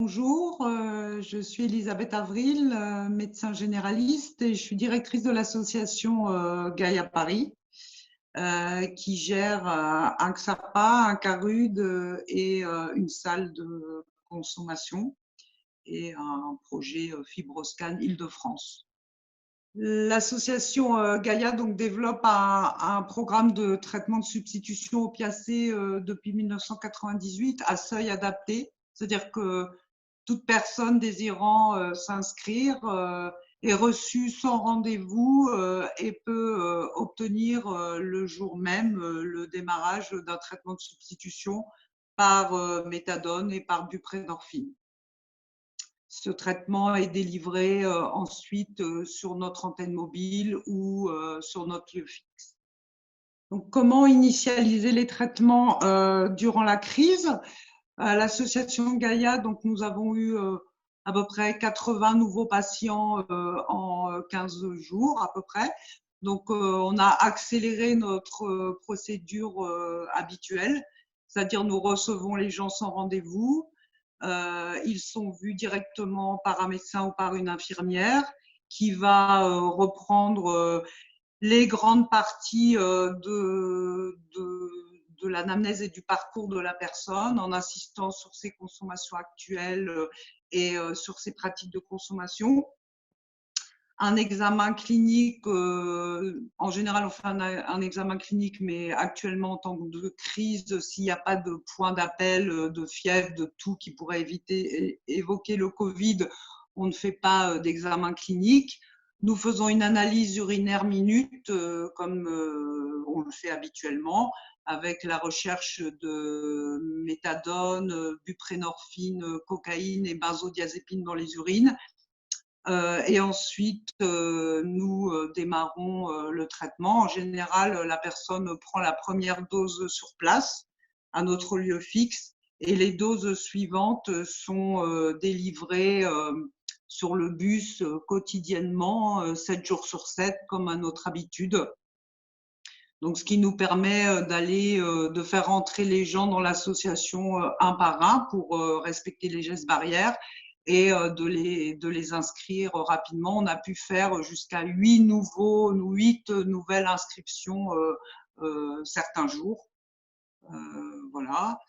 bonjour, je suis Elisabeth Avril, médecin généraliste et je suis directrice de l'association Gaïa Paris qui gère un XAPA, un CARUD et une salle de consommation et un projet FibroScan Île-de-France. L'association Gaïa donc développe un programme de traitement de substitution opiacés depuis 1998 à seuil adapté, c'est-à-dire que toute personne désirant s'inscrire est reçue sans rendez-vous et peut obtenir le jour même le démarrage d'un traitement de substitution par méthadone et par buprenorphine. Ce traitement est délivré ensuite sur notre antenne mobile ou sur notre lieu fixe. Donc, comment initialiser les traitements durant la crise? À l'association Gaïa, donc, nous avons eu à peu près 80 nouveaux patients en 15 jours à peu près. Donc, on a accéléré notre procédure habituelle, c'est-à-dire nous recevons les gens sans rendez-vous. Ils sont vus directement par un médecin ou par une infirmière qui va reprendre les grandes parties de l'anamnèse et du parcours de la personne en insistant sur ses consommations actuelles et sur ses pratiques de consommation. Un examen clinique, en général on fait un examen clinique, mais actuellement en temps de crise, s'il n'y a pas de point d'appel, de fièvre, de tout qui pourrait évoquer le Covid, on ne fait pas d'examen clinique. Nous faisons une analyse urinaire minute, comme on le fait habituellement, avec la recherche de méthadone, buprenorphine, cocaïne et benzodiazépine dans les urines. Et ensuite, nous démarrons le traitement. En général, la personne prend la première dose sur place, à notre lieu fixe, et les doses suivantes sont délivrées sur le bus quotidiennement, 7 jours sur 7, comme à notre habitude. Donc, ce qui nous permet de faire entrer les gens dans l'association un par un pour respecter les gestes barrières et de les inscrire rapidement. On a pu faire jusqu'à 8 nouvelles inscriptions certains jours. Voilà.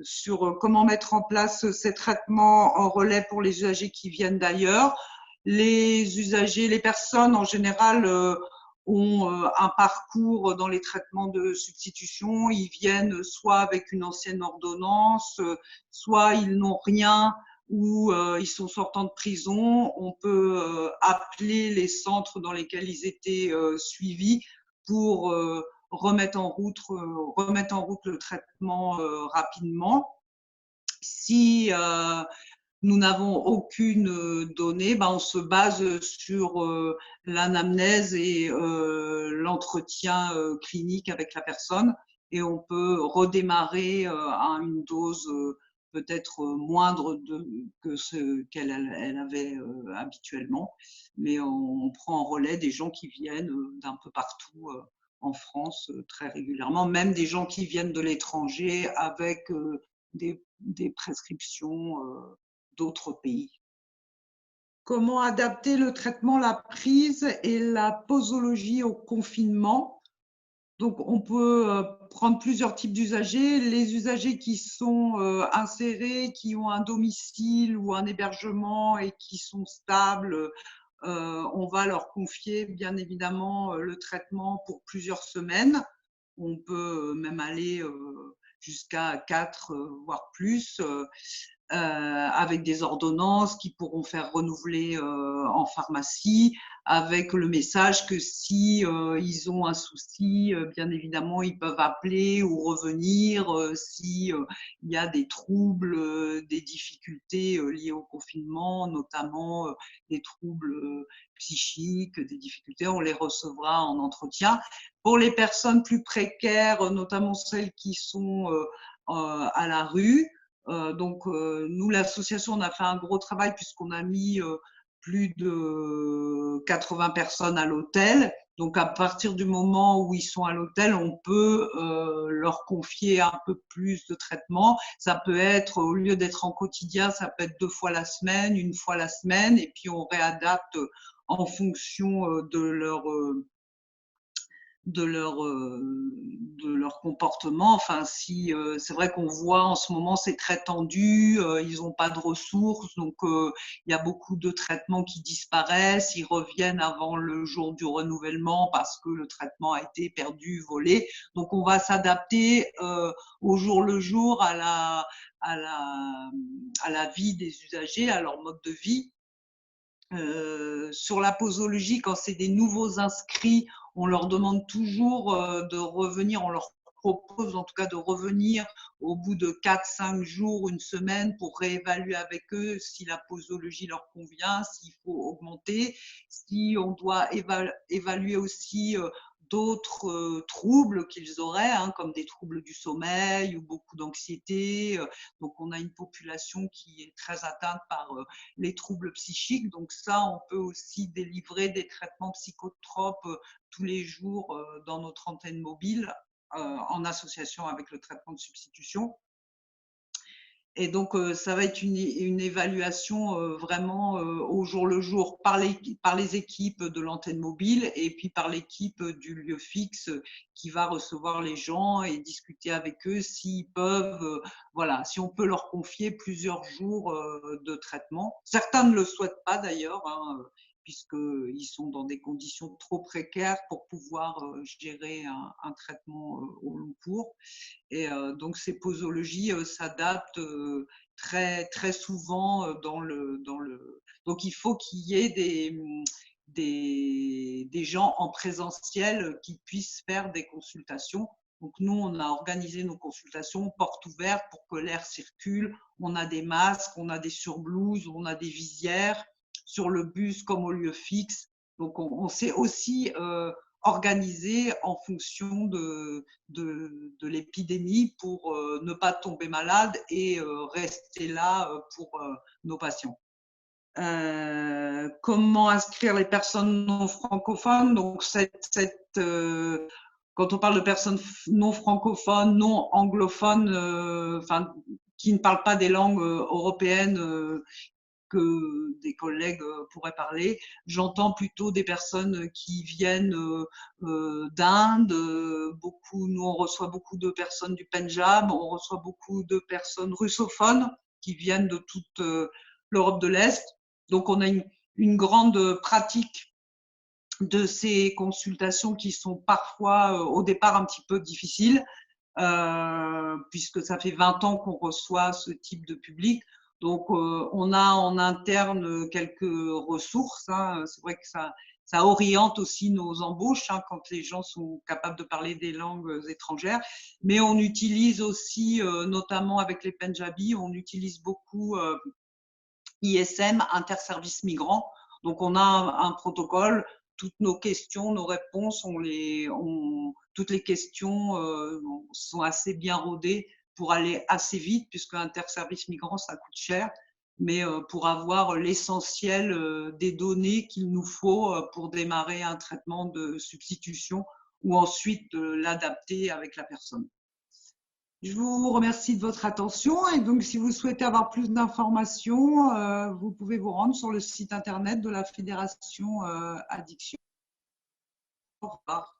Sur comment mettre en place ces traitements en relais pour les usagers qui viennent d'ailleurs. Les personnes en général ont un parcours dans les traitements de substitution. Ils viennent soit avec une ancienne ordonnance, soit ils n'ont rien ou ils sont sortants de prison. On peut appeler les centres dans lesquels ils étaient suivis pour remettre en route le traitement rapidement. Si nous n'avons aucune donnée, on se base sur l'anamnèse et l'entretien clinique avec la personne et on peut redémarrer à une dose peut-être moindre que ce qu'elle avait habituellement. Mais on prend en relais des gens qui viennent d'un peu partout en France très régulièrement, même des gens qui viennent de l'étranger avec des prescriptions d'autres pays. Comment adapter le traitement, la prise et la posologie au confinement? Donc, on peut prendre plusieurs types d'usagers. Les usagers qui sont insérés, qui ont un domicile ou un hébergement et qui sont stables, on va leur confier bien évidemment le traitement pour plusieurs semaines. On peut même aller jusqu'à 4, voire plus, avec des ordonnances qui pourront faire renouveler en pharmacie, avec le message que si ils ont un souci, bien évidemment, ils peuvent appeler ou revenir si il y a des troubles, des difficultés liées au confinement, notamment des troubles psychiques, des difficultés, on les recevra en entretien. Pour les personnes plus précaires, notamment celles qui sont à la rue, donc nous, l'association, on a fait un gros travail puisqu'on a mis plus de 80 personnes à l'hôtel Donc, à partir du moment où ils sont à l'hôtel, on peut leur confier un peu plus de traitement. Ça peut être, au lieu d'être en quotidien, ça peut être 2 fois la semaine, 1 fois la semaine, et puis on réadapte en fonction de leur comportement. Enfin, si c'est vrai qu'on voit en ce moment c'est très tendu, ils n'ont pas de ressources, donc il y a beaucoup de traitements qui disparaissent, ils reviennent avant le jour du renouvellement parce que le traitement a été perdu, volé. Donc on va s'adapter au jour le jour à la à la vie des usagers, à leur mode de vie. Sur la posologie, quand c'est des nouveaux inscrits, on leur demande toujours de revenir, on leur propose en tout cas de revenir au bout de 4-5 jours, 1 semaine, pour réévaluer avec eux si la posologie leur convient, s'il faut augmenter, si on doit évaluer aussi d'autres troubles qu'ils auraient, hein, comme des troubles du sommeil ou beaucoup d'anxiété. Donc on a une population qui est très atteinte par les troubles psychiques. Donc ça, on peut aussi délivrer des traitements psychotropes tous les jours dans notre antenne mobile en association avec le traitement de substitution. Et donc, ça va être une évaluation vraiment au jour le jour par les équipes de l'antenne mobile et puis par l'équipe du lieu fixe qui va recevoir les gens et discuter avec eux s'ils peuvent, voilà, si on peut leur confier plusieurs jours de traitement. Certains ne le souhaitent pas d'ailleurs, hein, puisqu'ils sont dans des conditions trop précaires pour pouvoir gérer un traitement au long cours. Et donc ces posologies s'adaptent très très souvent donc il faut qu'il y ait des gens en présentiel qui puissent faire des consultations. Donc nous, on a organisé nos consultations portes ouvertes pour que l'air circule. On a des masques, on a des surblouses, on a des visières sur le bus comme au lieu fixe. Donc on s'est aussi organisé en fonction de l'épidémie pour ne pas tomber malade et rester là pour nos patients. Comment inscrire les personnes non francophones? Donc, quand on parle de personnes non francophones, non anglophones, enfin, qui ne parlent pas des langues européennes que des collègues pourraient parler. J'entends plutôt des personnes qui viennent d'Inde. Nous, on reçoit beaucoup de personnes du Pendjab, on reçoit beaucoup de personnes russophones qui viennent de toute l'Europe de l'Est. Donc, on a une grande pratique de ces consultations qui sont parfois au départ un petit peu difficiles, puisque ça fait 20 ans qu'on reçoit ce type de public. Donc, on a en interne quelques ressources, hein. C'est vrai que ça oriente aussi nos embauches, hein, quand les gens sont capables de parler des langues étrangères. Mais on utilise aussi, notamment avec les Pendjabis, on utilise beaucoup ISM, Interservice Migrants. Donc, on a un protocole. Toutes nos questions, nos réponses, toutes les questions sont assez bien rodées pour aller assez vite, puisque Interservice Migrants, ça coûte cher, mais pour avoir l'essentiel des données qu'il nous faut pour démarrer un traitement de substitution ou ensuite l'adapter avec la personne. Je vous remercie de votre attention et donc si vous souhaitez avoir plus d'informations, vous pouvez vous rendre sur le site internet de la Fédération Addiction. Au revoir.